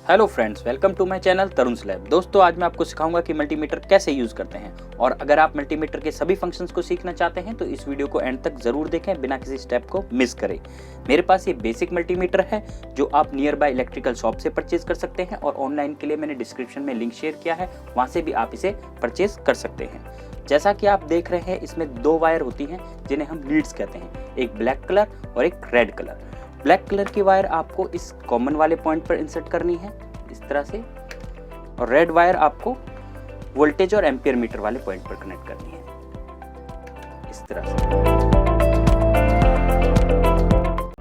Hello friends, welcome to my channel Tarun lab. दोस्तों, आज मैं आपको सिखाऊंगा कि मल्टीमीटर कैसे यूज़ करते हैं। और अगर आप मल्टीमीटर के सभी फंक्शंस को सीखना चाहते हैं तो इस वीडियो को एंड तक जरूर देखें, बिना किसी स्टेप को मिस करें। मेरे पास ये बेसिक मल्टीमीटर है जो आप नियर बाय इलेक्ट्रिकल शॉप से परचेज कर सकते हैं, और ऑनलाइन के लिए मैंने डिस्क्रिप्शन में लिंक शेयर किया है, वहाँ से भी आप इसे परचेज कर सकते हैं। जैसा कि आप देख रहे हैं, इसमें दो वायर होती हैं जिन्हें हम लीड्स कहते हैं, एक ब्लैक कलर और एक रेड कलर। ब्लैक कलर की वायर आपको इस कॉमन वाले पॉइंट पर इंसर्ट करनी है इस तरह से, और रेड वायर आपको वोल्टेज और एम्पियर मीटर वाले पॉइंट पर कनेक्ट करनी है इस तरह से।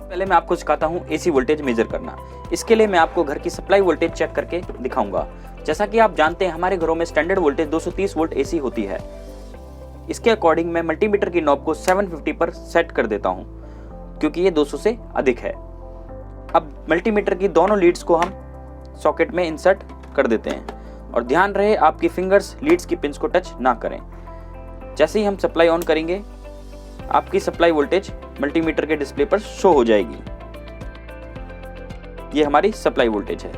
पहले मैं आपको सिखाता हूं एसी वोल्टेज मेजर करना। इसके लिए मैं आपको घर की सप्लाई वोल्टेज चेक करके दिखाऊंगा। जैसा कि आप जानते हैं, हमारे घरों में स्टैंडर्ड वोल्टेज 230 वोल्ट एसी होती है। इसके अकॉर्डिंग मैं मल्टीमीटर की नॉब को 750 पर सेट कर देता हूं, क्योंकि ये 200 से अधिक है। अब मल्टीमीटर की दोनों लीड्स को हम सॉकेट में इंसर्ट कर देते हैं, और ध्यान रहे आपकी फिंगर्स लीड्स की पिंस को टच ना करें। जैसे ही हम सप्लाई ऑन करेंगे, आपकी सप्लाई वोल्टेज मल्टीमीटर के डिस्प्ले पर शो हो जाएगी। ये हमारी सप्लाई वोल्टेज है।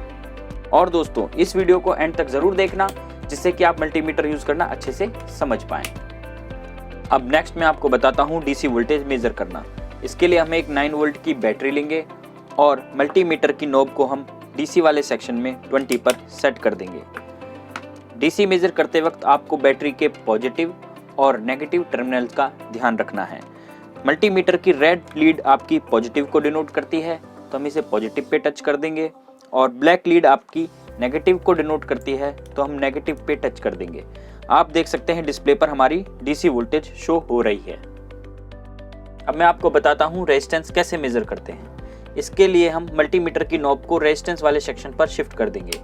और दोस्तों, इस वीडियो को एंड तक जरूर देखना, जिससे कि आप मल्टीमीटर यूज करना अच्छे से समझ पाएं। अब नेक्स्ट मैं आपको बताता हूं डीसी वोल्टेज मेजर करना। इसके लिए हम एक 9 वोल्ट की बैटरी लेंगे और मल्टीमीटर की नॉब को हम डीसी वाले सेक्शन में 20 पर सेट कर देंगे। डीसी मेजर करते वक्त आपको बैटरी के पॉजिटिव और नेगेटिव टर्मिनल का ध्यान रखना है। मल्टीमीटर की रेड लीड आपकी पॉजिटिव को डिनोट करती है, तो हम इसे पॉजिटिव पे टच कर देंगे, और ब्लैक लीड आपकी नेगेटिव को डिनोट करती है, तो हम नेगेटिव पे टच कर देंगे। आप देख सकते हैं डिस्प्ले पर हमारी डीसी वोल्टेज शो हो रही है। अब मैं आपको बताता हूँ रेजिस्टेंस कैसे मेजर करते हैं। इसके लिए हम मल्टीमीटर की नॉब को रेजिस्टेंस वाले सेक्शन पर शिफ्ट कर देंगे।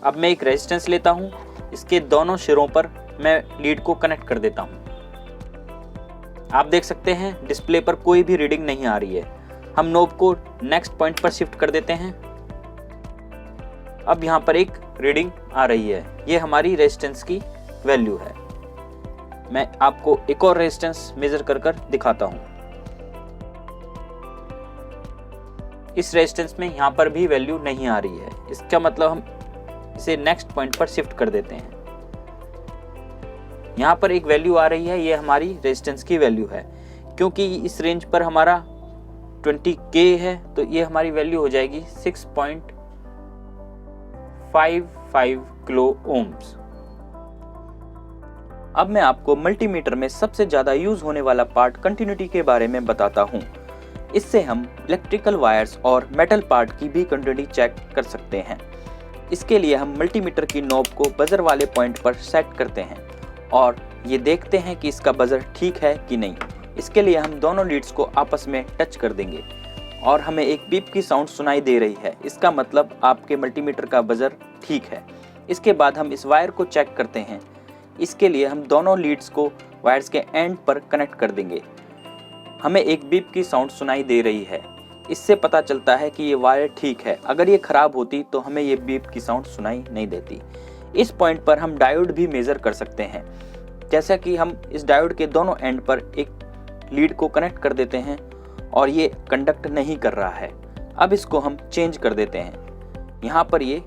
अब मैं एक रेजिस्टेंस लेता हूं, इसके दोनों सिरों पर मैं लीड को कनेक्ट कर देता हूं। आप देख सकते हैं डिस्प्ले पर कोई भी रीडिंग नहीं आ रही है। हम नॉब को नेक्स्ट पॉइंट पर शिफ्ट कर देते हैं। अब यहां पर एक रीडिंग आ रही है, ये हमारी रेजिस्टेंस की वैल्यू है। मैं आपको एक और रेजिस्टेंस मेजर कर दिखाता हूं। इस रेजिस्टेंस में यहाँ पर भी वैल्यू नहीं आ रही है, इसका मतलब हम इसे नेक्स्ट पॉइंट पर शिफ्ट कर देते हैं। यहाँ पर एक वैल्यू आ रही है, ये हमारी रेजिस्टेंस की वैल्यू है। क्योंकि इस रेंज पर हमारा 20K है, तो ये हमारी वैल्यू हो जाएगी 6.55 किलो ओम्स। अब मैं आपको मल्टीमीटर में सबसे ज्यादा यूज होने वाला पार्ट कंटिन्यूटी के बारे में बताता हूँ। इससे हम इलेक्ट्रिकल वायर्स और मेटल पार्ट की भी कंटिन्यूटी चेक कर सकते हैं। इसके लिए हम मल्टीमीटर की नॉब को बजर वाले पॉइंट पर सेट करते हैं और ये देखते हैं कि इसका बजर ठीक है कि नहीं। इसके लिए हम दोनों लीड्स को आपस में टच कर देंगे और हमें एक बीप की साउंड सुनाई दे रही है। इसका मतलब आपके मल्टीमीटर का बजर ठीक है। इसके बाद हम इस वायर को चेक करते हैं। इसके लिए हम दोनों लीड्स को वायर्स के एंड पर कनेक्ट कर देंगे। हमें एक बीप की साउंड सुनाई दे रही है, इससे पता चलता है कि ये वायर ठीक है। अगर ये खराब होती तो हमें ये बीप की साउंड सुनाई नहीं देती। इस पॉइंट पर हम डायोड भी मेजर कर सकते हैं। जैसा कि हम इस डायोड के दोनों एंड पर एक लीड को कनेक्ट कर देते हैं और ये कंडक्ट नहीं कर रहा है। अब इसको हम चेंज कर देते हैं। यहाँ पर ये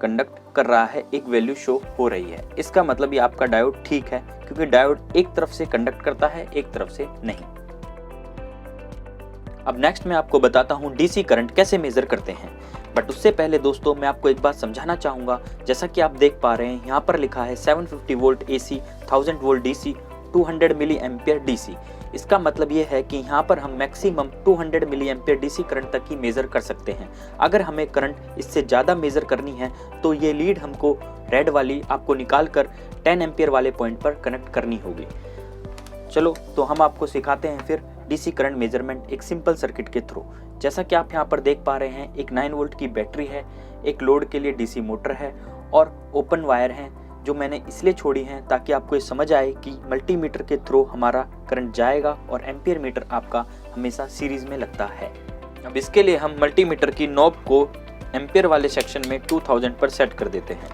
कंडक्ट कर रहा है, एक वैल्यू शो हो रही है। इसका मतलब ये आपका डायोड ठीक है, क्योंकि डायोड एक तरफ से कंडक्ट करता है, एक तरफ से नहीं। अब नेक्स्ट मैं आपको बताता हूँ डीसी करंट कैसे मेजर करते हैं। बट उससे पहले दोस्तों, मैं आपको एक बात समझाना चाहूँगा। जैसा कि आप देख पा रहे हैं, यहाँ पर लिखा है 750 volt AC, 1000 volt DC, 200 milli ampere DC। इसका मतलब ये है कि यहाँ पर हम maximum 200 milli ampere DC current तक ही मेजर कर सकते हैं। अगर हमें करंट इससे ज़्यादा मेजर करनी है तो ये लीड हमको रेड वाली आपको निकाल कर 10 एम्पियर वाले पॉइंट पर कनेक्ट करनी होगी। चलो, तो हम आपको सिखाते हैं फिर डीसी करंट मेजरमेंट एक सिंपल सर्किट के थ्रू। जैसा कि आप यहाँ पर देख पा रहे हैं, एक 9 वोल्ट की बैटरी है, एक लोड के लिए डीसी मोटर है और ओपन वायर हैं, जो मैंने इसलिए छोड़ी हैं ताकि आपको ये समझ आए कि मल्टीमीटर के थ्रू हमारा करंट जाएगा और एम्पियर मीटर आपका हमेशा सीरीज में लगता है। अब इसके लिए हम मल्टीमीटर की नॉब को एम्पियर वाले सेक्शन में 2000 पर सेट कर देते हैं।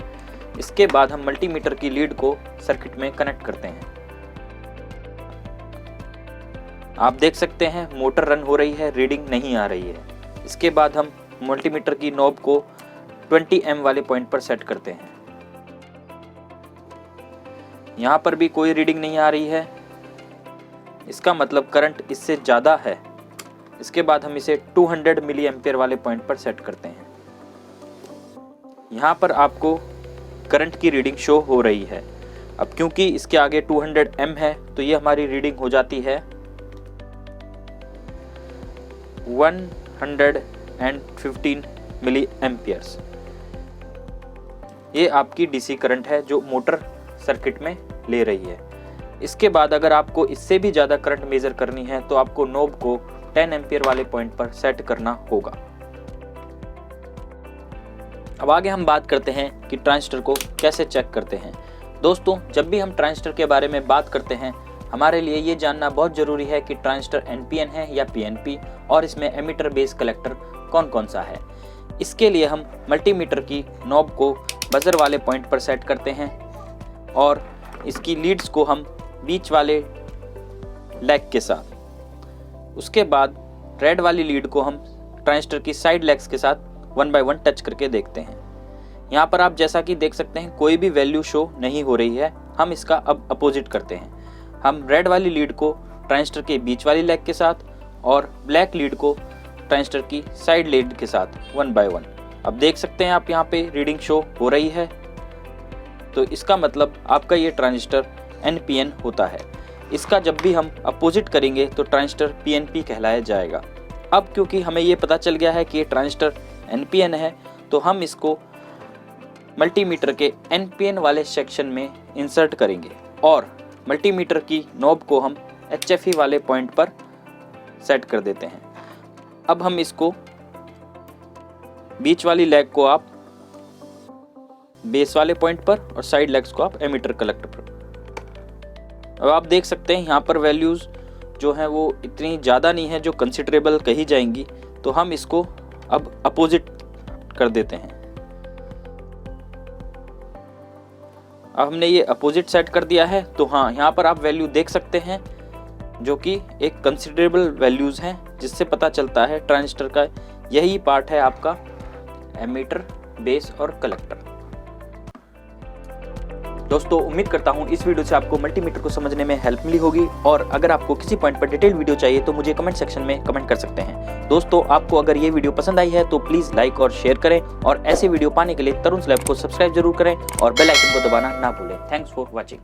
इसके बाद हम मल्टीमीटर की लीड को सर्किट में कनेक्ट करते हैं। आप देख सकते हैं मोटर रन हो रही है, रीडिंग नहीं आ रही है। इसके बाद हम मल्टीमीटर की नॉब को 20 एम वाले पॉइंट पर सेट करते हैं। यहाँ पर भी कोई रीडिंग नहीं आ रही है, इसका मतलब करंट इससे ज़्यादा है। इसके बाद हम इसे 200 मिली एम्पियर वाले पॉइंट पर सेट करते हैं। यहाँ पर आपको करंट की रीडिंग शो हो रही है। अब क्योंकि इसके आगे 200 एम है तो ये हमारी रीडिंग हो जाती है 115 मिली एम्पियर्स। ये आपकी डीसी करंट है जो मोटर सर्किट में ले रही है। इसके बाद अगर आपको इससे भी ज़्यादा करंट मेजर करनी है तो आपको नोब को 10 एम्पियर वाले पॉइंट पर सेट करना होगा। अब आगे हम बात करते हैं कि ट्रांजिस्टर को कैसे चेक करते हैं। दोस्तों, जब भी हम ट्रांजिस्टर के बारे में बात करते हैं, हमारे लिए ये जानना बहुत ज़रूरी है कि ट्रांजिस्टर NPN है या PNP और इसमें एमिटर बेस कलेक्टर कौन कौन सा है। इसके लिए हम मल्टीमीटर की नॉब को बजर वाले पॉइंट पर सेट करते हैं और इसकी लीड्स को हम बीच वाले लेग के साथ, उसके बाद रेड वाली लीड को हम ट्रांजिस्टर की साइड लेग्स के साथ 1 बाय 1 टच करके देखते हैं। यहाँ पर आप जैसा कि देख सकते हैं कोई भी वैल्यू शो नहीं हो रही है। हम इसका अब अपोजिट करते हैं। हम रेड वाली लीड को ट्रांजिस्टर के बीच वाली लेग के साथ और ब्लैक लीड को ट्रांजिस्टर की साइड लीड के साथ 1 बाय 1। अब देख सकते हैं आप यहाँ पे रीडिंग शो हो रही है, तो इसका मतलब आपका ये ट्रांजिस्टर NPN होता है। इसका जब भी हम अपोजिट करेंगे तो ट्रांजिस्टर PNP कहलाया जाएगा। अब क्योंकि हमें ये पता चल गया है कि ये ट्रांजिस्टर NPN है तो हम इसको मल्टीमीटर के NPN वाले सेक्शन में इंसर्ट करेंगे और मल्टीमीटर की नॉब को हम HFE वाले पॉइंट पर सेट कर देते हैं। अब हम इसको बीच वाली लेग को आप बेस वाले पॉइंट पर और साइड लेग्स को आप एमिटर कलेक्टर पर। अब आप देख सकते हैं यहाँ पर वैल्यूज़ जो हैं वो इतनी ज़्यादा नहीं है जो कंसिडरेबल कही जाएंगी, तो हम इसको अब अपोजिट कर देते हैं। अब हमने ये अपोजिट सेट कर दिया है तो हाँ, यहाँ पर आप वैल्यू देख सकते हैं जो कि एक कंसिडरेबल वैल्यूज़ हैं, जिससे पता चलता है ट्रांजिस्टर का यही पार्ट है आपका एमीटर, बेस और कलेक्टर। दोस्तों, उम्मीद करता हूँ इस वीडियो से आपको मल्टीमीटर को समझने में हेल्प मिली होगी और अगर आपको किसी पॉइंट पर डिटेल वीडियो चाहिए तो मुझे कमेंट सेक्शन में कमेंट कर सकते हैं। दोस्तों, आपको अगर ये वीडियो पसंद आई है तो प्लीज़ लाइक और शेयर करें और ऐसे वीडियो पाने के लिए तरुण लैब को सब्सक्राइब जरूर करें और बेल आइकन को दबाना ना भूलें। Thanks for watching.